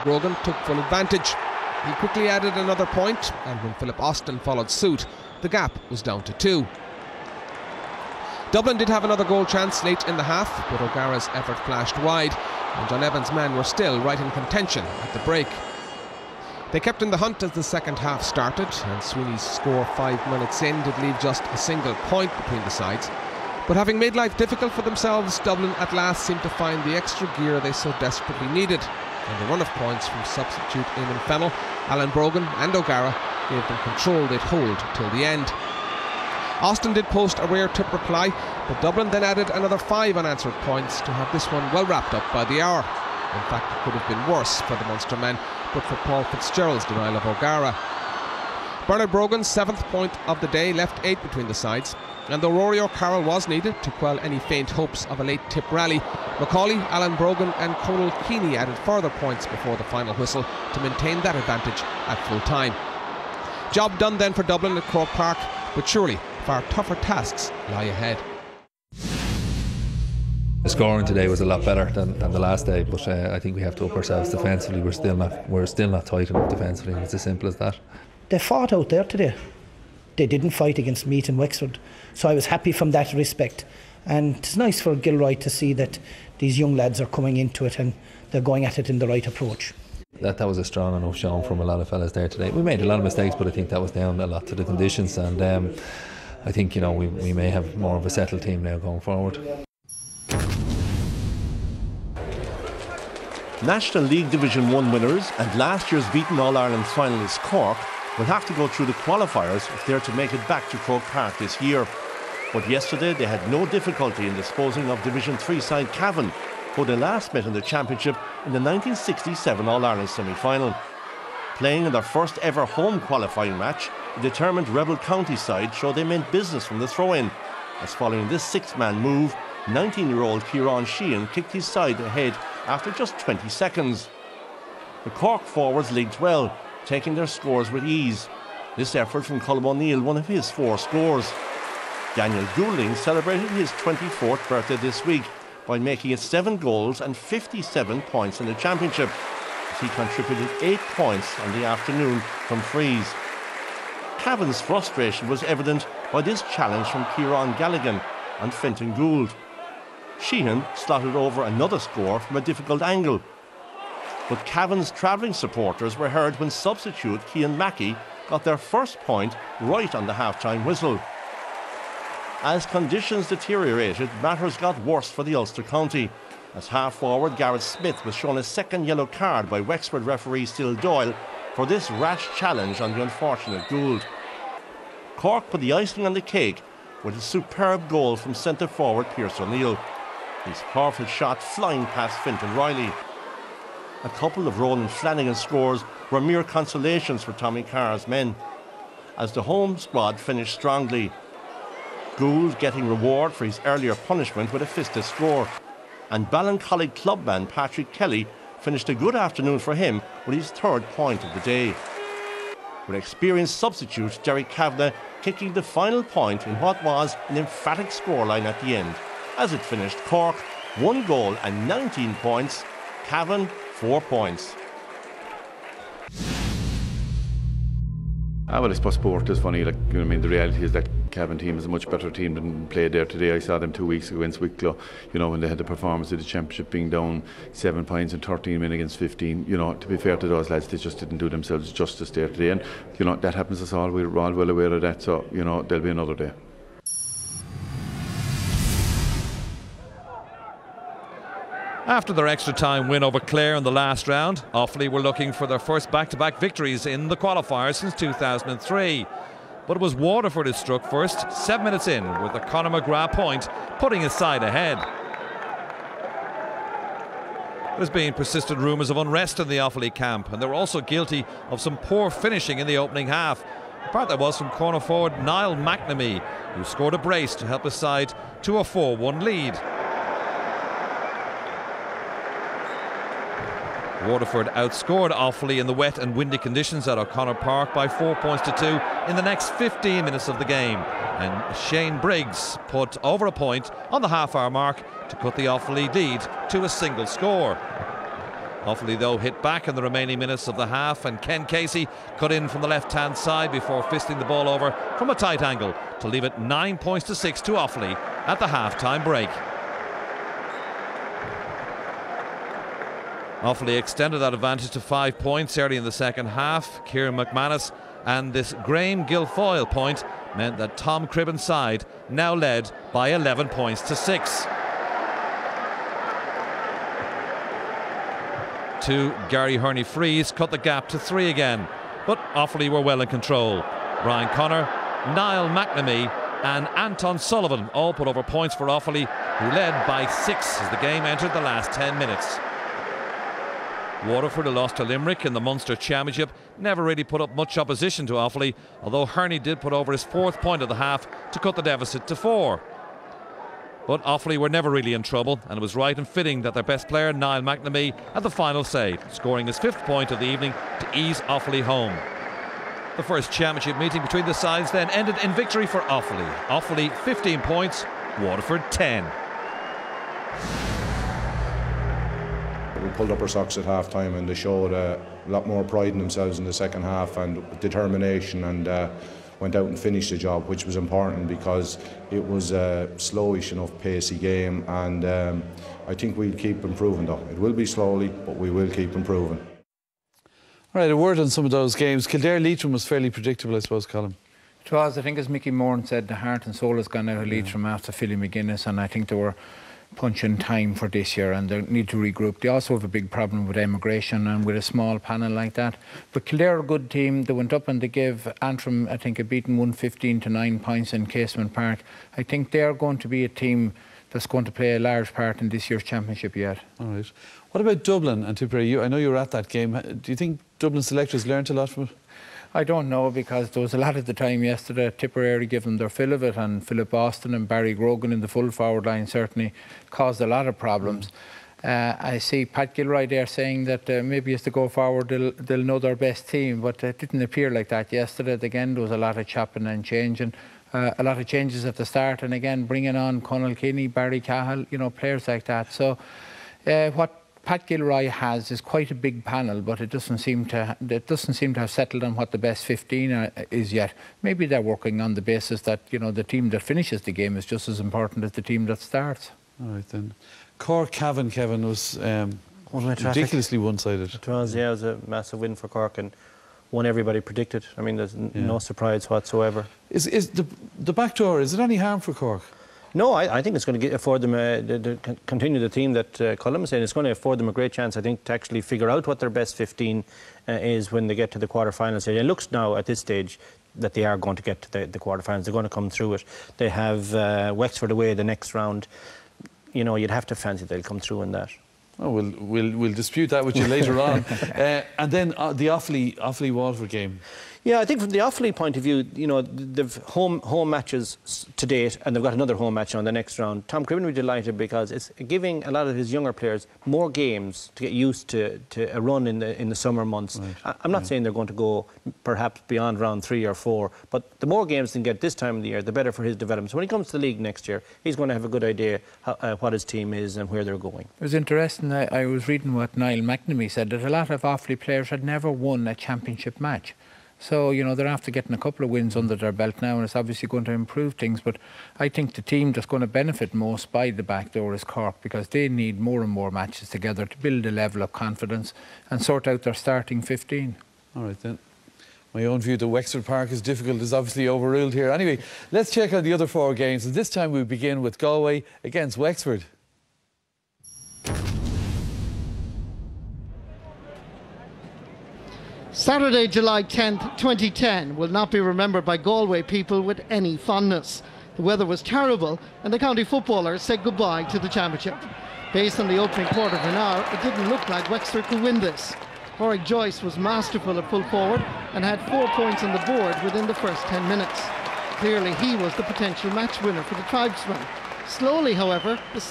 Grogan took full advantage. He quickly added another point, and when Philip Austin followed suit, the gap was down to 2. Dublin did have another goal chance late in the half, but O'Gara's effort flashed wide, and John Evans' men were still right in contention at the break. They kept in the hunt as the second half started, and Sweeney's score 5 minutes in did leave just a single point between the sides. But having made life difficult for themselves, Dublin at last seemed to find the extra gear they so desperately needed, and the run of points from substitute Eamon Fennell, Alan Brogan and O'Gara gave them control they'd hold till the end. Austin did post a rare tip reply, but Dublin then added another 5 unanswered points to have this one well wrapped up by the hour. In fact, it could have been worse for the Munster men, but for Paul Fitzgerald's denial of O'Gara. Bernard Brogan's 7th point of the day left 8 between the sides, and though Rory O'Carroll was needed to quell any faint hopes of a late tip rally, Macaulay, Alan Brogan and Conal Keeney added further points before the final whistle to maintain that advantage at full time. Job done then for Dublin at Croke Park, but surely far tougher tasks lie ahead. The scoring today was a lot better than the last day, but I think we have to up ourselves defensively. We're still not tight enough defensively. It's as simple as that. They fought out there today. They didn't fight against Meath and Wexford, so I was happy from that respect. And it's nice for Gilroy to see that these young lads are coming into it and they're going at it in the right approach. That was a strong enough showing from a lot of fellas there today. We made a lot of mistakes, but I think that was down a lot to the conditions, and I think we may have more of a settled team now going forward. National League Division 1 winners and last year's beaten All-Ireland finalist Cork will have to go through the qualifiers if they're to make it back to Croke Park this year. But yesterday they had no difficulty in disposing of Division 3 side Cavan, who they last met in the Championship in the 1967 All-Ireland semi-final. Playing in their first ever home qualifying match, the determined Rebel County side showed they meant business from the throw-in, as following this 6-man move, 19-year-old Kieran Sheehan kicked his side ahead after just 20 seconds. The Cork forwards leagued well, taking their scores with ease. This effort from Colm O'Rourke, one of his 4 scores. Daniel Goulding celebrated his 24th birthday this week by making it 7 goals and 57 points in the Championship, as he contributed 8 points on the afternoon from frees. Cavan's frustration was evident by this challenge from Kieran Galligan and Fenton Gould. Sheehan slotted over another score from a difficult angle, but Cavan's travelling supporters were heard when substitute Cian Mackey got their first point right on the half-time whistle. As conditions deteriorated, matters got worse for the Ulster County, as half-forward Gareth Smith was shown a second yellow card by Wexford referee Still Doyle for this rash challenge on the unfortunate Gould. Cork put the icing on the cake with a superb goal from centre-forward Pearse O'Neill, his powerful shot flying past Fintan Riley. A couple of Ronan Flanagan scores were mere consolations for Tommy Carr's men, as the home squad finished strongly. Gould getting reward for his earlier punishment with a fisted score, and Ballincollig clubman Patrick Kelly finished a good afternoon for him with his 3rd point of the day, with experienced substitute Derek Kavanagh kicking the final point in what was an emphatic scoreline at the end, as it finished Cork 1 goal and 19 points, Cavan 4 points. Well, I suppose sport is funny. Like, you know, I mean, the reality is that Cavan team is a much better team than played there today. I saw them 2 weeks ago against Wicklow. You know, when they had the performance of the Championship, being down 7 points and 13 men against 15. You know, to be fair to those lads, they just didn't do themselves justice there today. And you know, that happens to us all. We're all well aware of that. So you know, there'll be another day. After their extra time win over Clare in the last round, Offaly were looking for their first back-to-back victories in the qualifiers since 2003. But it was Waterford who struck first, 7 minutes in, with a Conor McGrath point putting his side ahead. There's been persistent rumours of unrest in the Offaly camp, and they were also guilty of some poor finishing in the opening half. A part that was from corner forward Niall McNamee, who scored a brace to help his side to a 4-1 lead. Waterford outscored Offaly in the wet and windy conditions at O'Connor Park by 4 points to 2 in the next 15 minutes of the game, and Shane Briggs put over a point on the half-hour mark to cut the Offaly lead to a single score. Offaly, though, hit back in the remaining minutes of the half, and Ken Casey cut in from the left-hand side before fisting the ball over from a tight angle to leave it 9 points to 6 to Offaly at the half-time break. Offaly extended that advantage to 5 points early in the second half. Kieran McManus and this Graham Guilfoyle point meant that Tom Cribben's side now led by 11 points to 6. Two Gary Hurney-Freeze cut the gap to 3 again, but Offaly were well in control. Brian Connor, Niall McNamee and Anton Sullivan all put over points for Offaly, who led by 6 as the game entered the last 10 minutes. Waterford, who lost to Limerick in the Munster Championship, never really put up much opposition to Offaly, although Hurney did put over his 4th point of the half to cut the deficit to 4. But Offaly were never really in trouble, and it was right and fitting that their best player, Niall McNamee, had the final say, scoring his 5th point of the evening to ease Offaly home. The first championship meeting between the sides then ended in victory for Offaly. Offaly 15 points, Waterford 10. We pulled up our socks at half time, and they showed a lot more pride in themselves in the second half and determination, and went out and finished the job, which was important because it was a slowish enough pacey game, and I think we'll keep improving though. It will be slowly, but we will keep improving. All right, a word on some of those games. Kildare-Leitrim was fairly predictable, I suppose, Colm. It was. I think, as Mickey Moran said, the heart and soul has gone out of Leitrim after Philly McGuinness, and I think they were punching time for this year, and they need to regroup. They also have a big problem with emigration and with a small panel like that. But Kildare are a good team. They went up and they gave Antrim, I think, a beating 115 to 9 points in Casement Park. I think they're going to be a team that's going to play a large part in this year's championship yet. All right. What about Dublin and Tipperary? I know you were at that game. Do you think Dublin selectors learned a lot from it? I don't know, because there was a lot of the time yesterday. Tipperary gave them their fill of it, and Philip Austin and Barry Grogan in the full forward line certainly caused a lot of problems. I see Pat Gilroy there saying that maybe as they go forward they'll know their best team, but it didn't appear like that yesterday. Again, there was a lot of chopping and changing, a lot of changes at the start, and again bringing on Conal Kinney, Barry Cahill, you know, players like that. So what Pat Gilroy has is quite a big panel, but it doesn't seem to have settled on what the best 15 is yet. Maybe they're working on the basis that, you know, the team that finishes the game is just as important as the team that starts. All right then. Cork Cavan, Kevin, was ridiculously one-sided. It was, yeah, it was a massive win for Cork, and one everybody predicted. I mean, there's no surprise whatsoever. Is the back door, is it any harm for Cork? No, I think it's going to afford them to continue the theme that Colm is saying. It's going to afford them a great chance, I think, to actually figure out what their best 15 is when they get to the quarter-final stage. It looks now at this stage that they are going to get to the quarter-finals. They're going to come through it. They have Wexford away the next round. You know, you'd have to fancy they'll come through in that. Oh, we'll dispute that with you later on. And then the Offaly-Waterford game. Yeah, I think from the Offaly point of view, you know, they've home matches to date, and they've got another home match on the next round. Tom Cribben will be delighted because it's giving a lot of his younger players more games to get used to a run in the summer months. Right. I'm not saying they're going to go perhaps beyond round 3 or 4, but the more games they can get this time of the year, the better for his development. So when he comes to the league next year, he's going to have a good idea what his team is and where they're going. It was interesting. I was reading what Niall McNamee said, that a lot of Offaly players had never won a championship match. So, you know, they're after getting a couple of wins under their belt now, and it's obviously going to improve things. But I think the team that's going to benefit most by the back door is Cork, because they need more and more matches together to build a level of confidence and sort out their starting 15. All right, then. My own view that Wexford Park is difficult is obviously overruled here. Anyway, let's check out the other 4 games. And this time we begin with Galway against Wexford. Saturday, July 10th, 2010 will not be remembered by Galway people with any fondness. The weather was terrible and the county footballers said goodbye to the championship. Based on the opening quarter of an hour, it didn't look like Wexford could win this. Warwick Joyce was masterful at full forward and had 4 points on the board within the first 10 minutes. Clearly he was the potential match winner for the tribesmen. Slowly, however, the